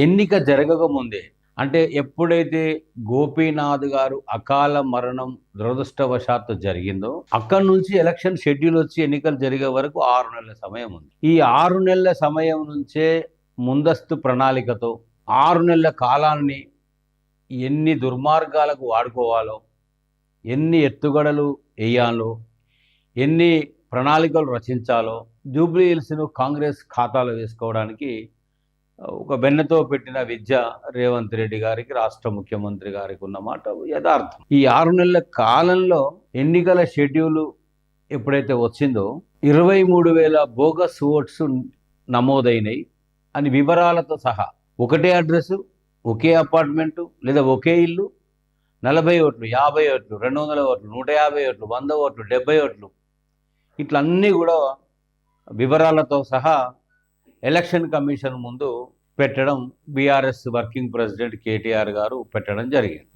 ఎన్నిక జరగకముందే అంటే ఎప్పుడైతే గోపీనాథ్ గారు అకాల మరణం దురదృష్టవశాత్తు జరిగిందో అక్కడి నుంచి ఎలక్షన్ షెడ్యూల్ వచ్చి ఎన్నికలు జరిగే వరకు 6 నెలల సమయం ఉంది. ఈ 6 నెలల సమయం నుంచే ముందస్తు ప్రణాళికతో 6 నెలల కాలాన్ని ఎన్ని దుర్మార్గాలకు వాడుకోవాలో, ఎన్ని ఎత్తుగడలు వేయాలో, ఎన్ని ప్రణాళికలు రచించాలో జూబ్లీ హిల్స్ను కాంగ్రెస్ ఖాతాలో వేసుకోవడానికి ఒక వెన్నతో పెట్టిన విద్య రేవంత్ రెడ్డి గారికి, రాష్ట్ర ముఖ్యమంత్రి గారికి ఉన్నమాట యథార్థం. ఈ 6 నెలల కాలంలో ఎన్నికల షెడ్యూలు ఎప్పుడైతే వచ్చిందో 23,000 బోగస్ ఓట్స్ నమోదైనవి అని వివరాలతో సహా, ఒకటే అడ్రస్సు, ఒకే అపార్ట్మెంటు లేదా ఒకే ఇల్లు, 40 ఓట్లు, 50 ఓట్లు, 200 ఓట్లు, 150 ఓట్లు, 100 ఓట్లు, 70 ఓట్లు, ఇట్లా అన్నీ కూడా వివరాలతో సహా ఎలక్షన్ కమిషన్ ముందు పెట్టడం బీఆర్ఎస్ వర్కింగ్ ప్రెసిడెంట్ కేటీఆర్ గారు పెట్టడం జరిగింది.